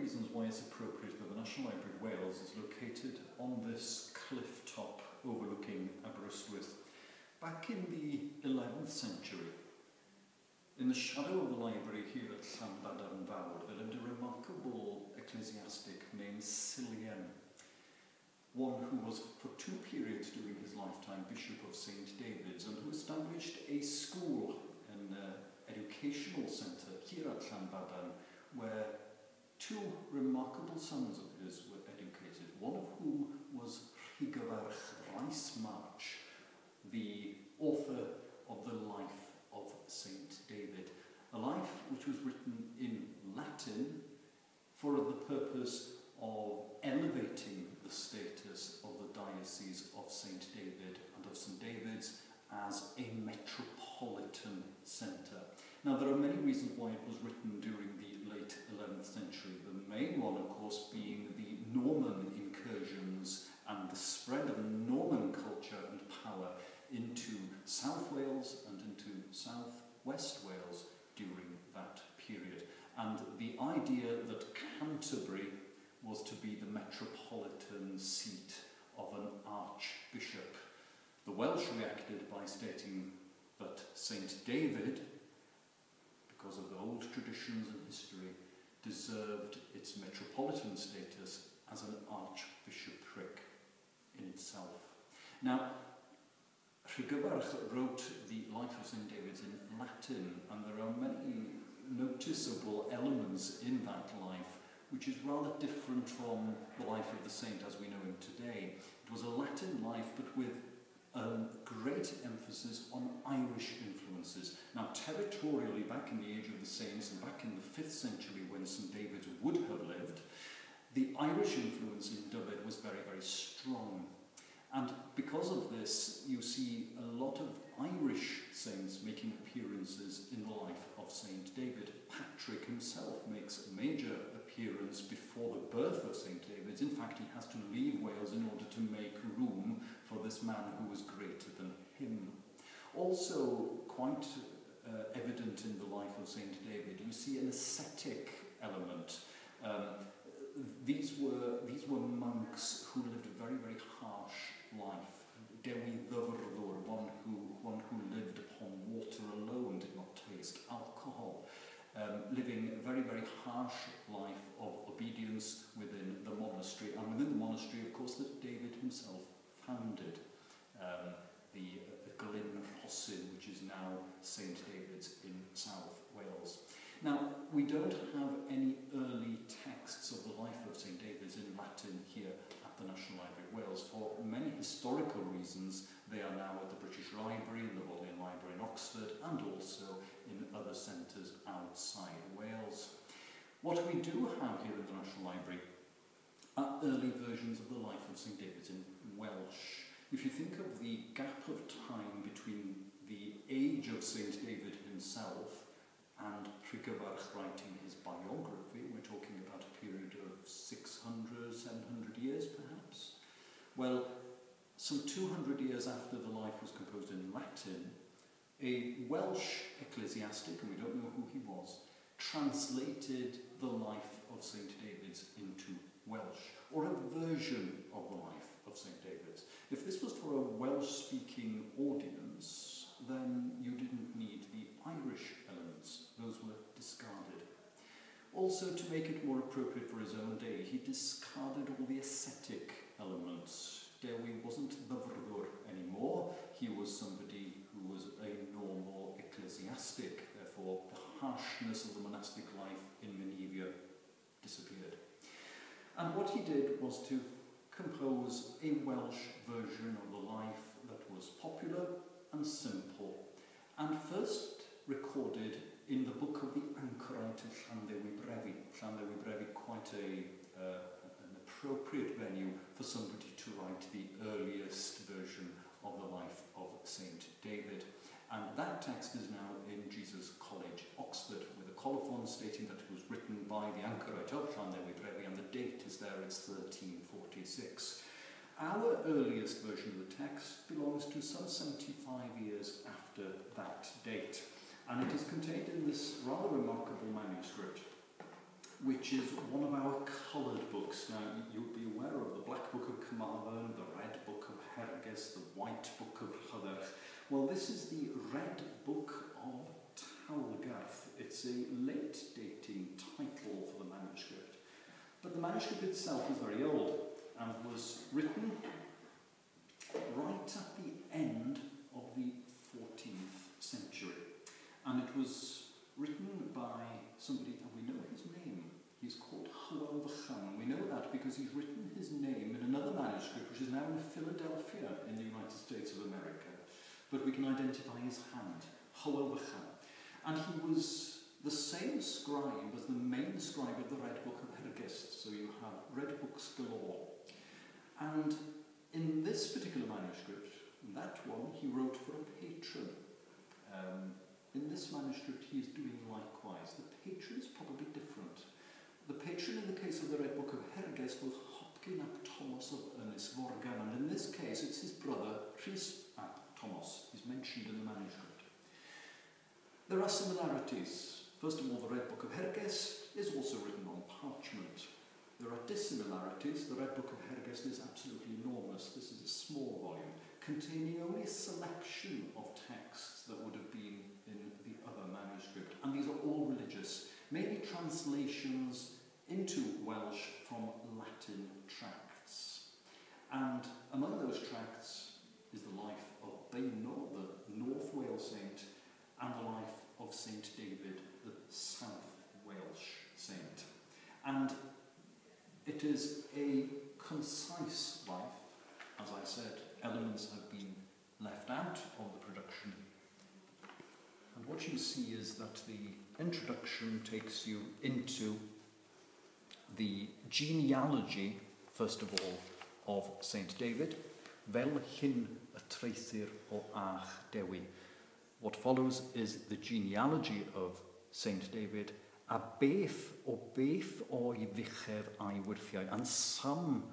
reasons why it's appropriate that the National Library of Wales is located on this cliff top overlooking Aberystwyth. Back in the 11th century, in the shadow of the library here at Llanstephan MS, there lived a remarkable ecclesiastic named Cillian, one who was for 2 periods during his lifetime Bishop of St. David's, and who established a school, an educational centre here at Llanstephan, where 2 remarkable sons of his were educated, one of whom was March, the author of the life of St. David, a life which was written in Latin for the purpose of elevating the status of the Diocese of St. David and of St. David's as a metropolitan centre. Now, there are many reasons why it was written during the late 11th century, the main one, of course, being the Norman incursions and the spread of Norman culture and power into South Wales and into South West Wales during that period. And the idea that Canterbury was to be the metropolitan seat of an archbishop. The Welsh reacted by stating that St. David, because of the old traditions and history, deserved its metropolitan status as an archbishopric in itself. Now, Rhugbarth wrote the life of St. David's in Latin, and there are many noticeable elements in that life which is rather different from the life of the saint as we know him today. It was a Latin life, but with great emphasis on Irish influences. Now, territorially, back in the age of the saints and back in the 5th century when St. David would have lived, the Irish influence in Dyfed was very, very strong. And because of this, you see a lot of Irish saints making appearances in the life of St. David. Patrick himself makes a major appearance before the birth of St. David's. In fact, he has to leave Wales in order to make room for this man who was greater than him. Also, quite evident in the life of St. David, you see an ascetic element. These were monks who lived a very, very harsh life. Dewi, one who lived upon water alone, did not taste alcohol, living a very, very harsh life of obedience within the monastery, and within the monastery, of course, that David himself founded, the Glyn Rhosyn, which is now St. David's in South Wales. Now, we don't have any early texts of the life of St. David's in Latin here at the National Library of Wales. For many historical reasons, they are now at the British Library, in the Bodleian Library in Oxford, and also in other centres outside Wales. What we do have here in the National Library are early versions of the life of St. David's in Welsh. If you think of the gap of time between the age of St. David himself and Rhugbarth writing his biography, we're talking about a period of 600, 700 years perhaps. Well, some 200 years after the life was composed in Latin, a Welsh ecclesiastic, and we don't know who he was, translated the life of St. David's into Welsh, or a version of the life of St. David's. If this was for a Welsh-speaking audience, then you didn't need the Irish elements. Those were discarded. Also, to make it more appropriate for his own day, he discarded all the ascetic elements. Dewi wasn't Ddyfrdwr anymore. He was somebody who was a normal ecclesiastic. Therefore, the harshness of the monastic life in Menevia disappeared. And what he did was to compose a Welsh version of the life that was popular and simple, and first recorded in the book of the Anchorite of Llanstephan, quite an appropriate venue for somebody to write the earliest version of the life of St. David. And that text is now in Jesus College, Oxford, with a colophon stating that it was written by the Anchorite of Llanstephan, and the date is there, it's 1346. Our earliest version of the text belongs to some 75 years after that date, and it is contained in this rather remarkable manuscript, which is one of our coloured books. Now, you'll be aware of the Black Book of Carmarthen, the Red Book of Herges, the White Book of Talgarth. Well, this is the Red Book of Talgarth. It's a late dating title for the manuscript, but the manuscript itself is very old and was written right at the end of the 14th century. And it was written by somebody, and we know his name. He's called Llanstephan. We know that because he's written his name in another manuscript which is now in Philadelphia in the United States of America. But we can identify his hand, Llanstephan. And he was the same scribe as the main scribe of the Red Book of Herges. So you have red books galore. And in this particular manuscript, that one, he wrote for a patron. In this manuscript, he is doing likewise. The patron is probably different. The patron in the case of the Red Book of Herges was Hopkin ap Thomas of Ynys Morgan, and in this case, it's his brother, Rhys ap Thomas, is mentioned in the manuscript. There are similarities. First of all, the Red Book of Herges is also written on parchment. There are dissimilarities. The Red Book of Herges is absolutely enormous. This is a small volume, containing only a selection of texts that would have been in the other manuscript. And these are all religious, mainly translations into Welsh from Latin tracts. And among those tracts is the life of Beuno, the North Wales saint, and the life of Saint David, the South Welsh saint. And it is a concise life. As I said, elements have been left out of the production. And what you see is that the introduction takes you into the genealogy, first of all, of Saint David, fel hyn y treithir o Ach Dewi. What follows is the genealogy of Saint David, a beth o'i ddichedd a'i wyrthiau, and some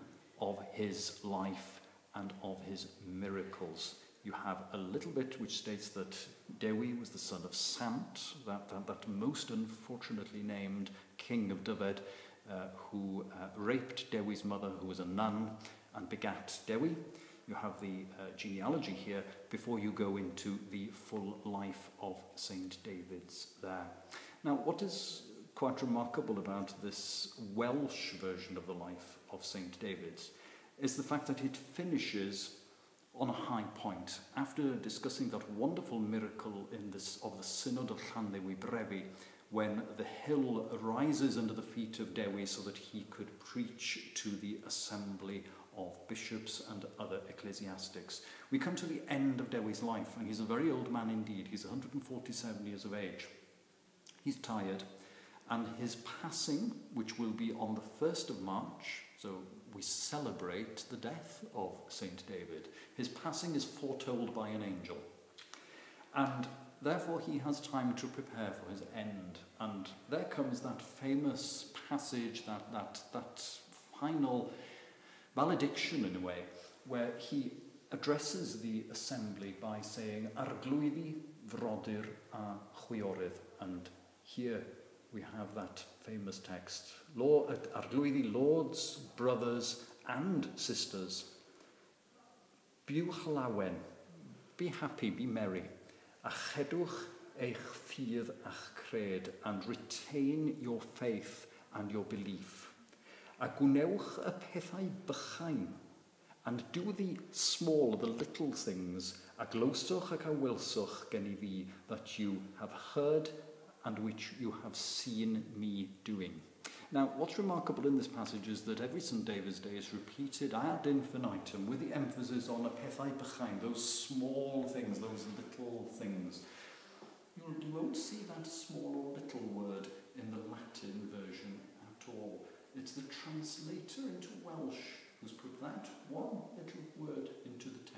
of his life and of his miracles. You have a little bit which states that Dewi was the son of Sant, that most unfortunately named king of Dyfed, who raped Dewi's mother, who was a nun, and begat Dewi. You have the genealogy here before you go into the full life of Saint David's there. Now, what is quite remarkable about this Welsh version of the life of Saint David's is the fact that it finishes on a high point. After discussing that wonderful miracle of the Synod of Llandewi Brefi, when the hill rises under the feet of Dewi so that he could preach to the assembly of bishops and other ecclesiastics. We come to the end of Dewi's life, and he's a very old man indeed. He's 147 years of age. He's tired, and his passing, which will be on the 1st of March, so we celebrate the death of Saint David. His passing is foretold by an angel. And therefore he has time to prepare for his end. And there comes that famous passage, that final valediction in a way, where he addresses the assembly by saying, Arglwyddi frodyr a chwiorydd. And here we have that famous text. Arglwyddi, lords, brothers and sisters, biwch lawen, be happy, be merry, a chedwch eich ffydd a'ch cred, and retain your faith and your belief. A gwnewch y pethau bychain, and do the small, the little things, a gloswch ac a wylswch gen I fi, that you have heard and which you have seen me doing. Now, what's remarkable in this passage is that every St. David's Day is repeated ad infinitum with the emphasis on a pethau bychain, those small things, those little things. You won't see that small or little word in the Latin version at all. It's the translator into Welsh who's put that one little word into the